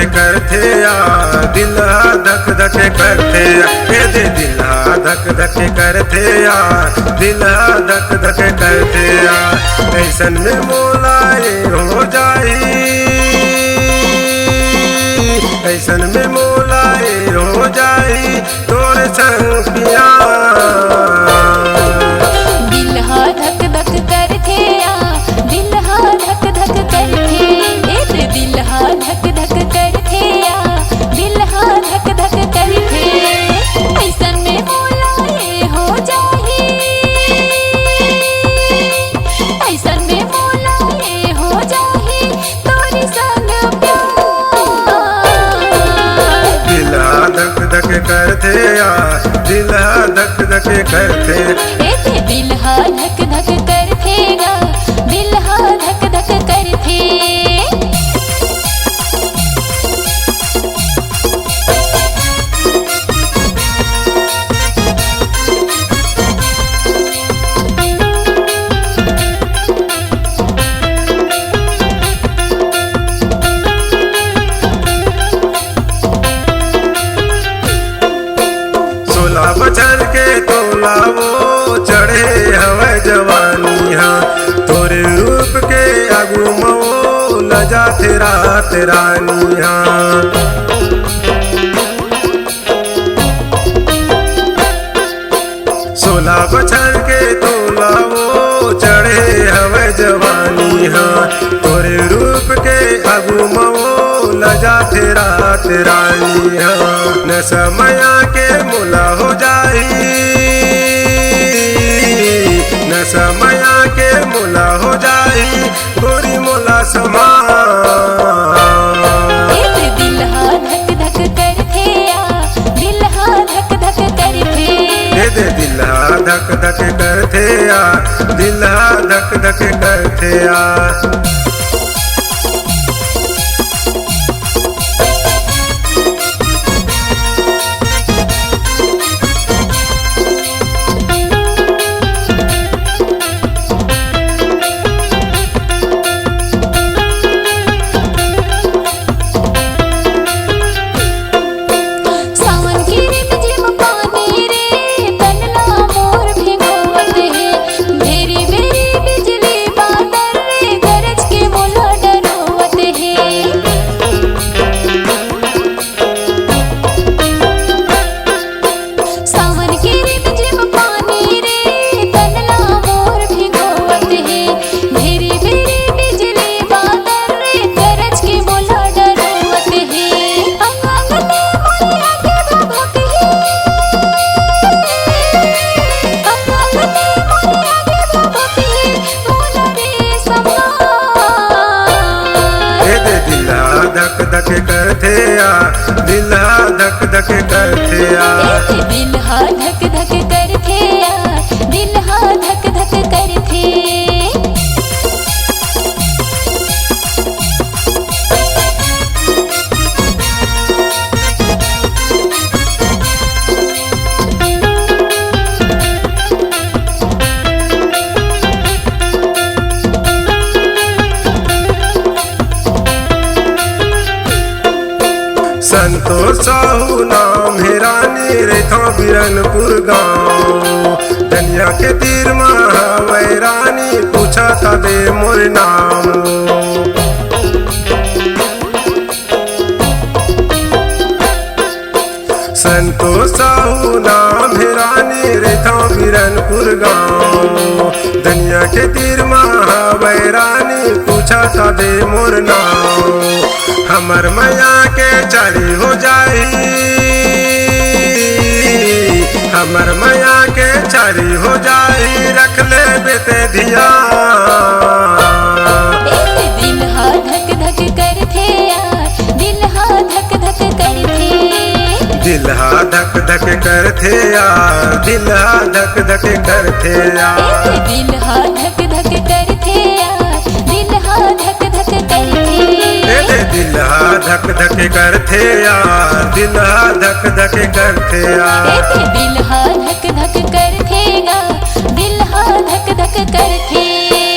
करथे यार, दिल धक धक करथे ए दे दिल धक धक करथे यार, दिल धक धक करथे यार। ऐसन में मोलाए हो जाई, ऐसन में मोलाए हो जाई तोर संग पिया। दिल धक धक करथे यार, दिल धक धक करथे ए दे दिल धक धक करथे यार, दिल धक धक करथे। ऐसन में मोलाए हो जाही, ऐसन में मोलाए हो जाही तोरी संग प्यार। दिल धक धक करथे यार, दिल धक धक करथे ए दे दिल धक धक करथेगा, दिल धक धक करथे। बचर के तोला वो चढ़े हवे जवानी हाँ, तोरे रूप के आगू मो लजा तेरा रानी हाँ। 16 बचर के तोला वो चढ़े हवे जवानी हाँ, तोरे रूप के आगू मो लजा तेरा रानी हाँ। न समया के मुला हो जाई, न समया के मुला हो जाई गोरी मोला समा। दिल धक धक करथे यार, दिल धक धक करथे दे दिल धक धक करथे यार, दिल धक धक करथे यार। धक धक करथे यार, दिल धक धक करथे यार। दिल धक धक करथे यार, दिल धक धक करथे। संतोष साहू नाम है रानी रेथा बिरनपुर गाँव, दनिया के तीर में रानी पूछा था दे मोर नाम। संतोष साहू नाम है रानी रेथा बिरनपुर गाँव, दनिया के तीर में रानी पूछा था दे मोर नाम। हमर मैया के चारी हो जाई, हमर मैया के चारी हो जाई रख ले बेटे धिया। दिल धक धक करथे यार, दिल धक धक करथे। दिल धक धक करथे यार, दिल धक धक करथे यार। दिल धक धक करथे यार, दिल धक धक करथे। दिल धक धक करथे यार, दिल धक धक करथे यार। दिल धक धक करथेगा, दिल धक धक करथे।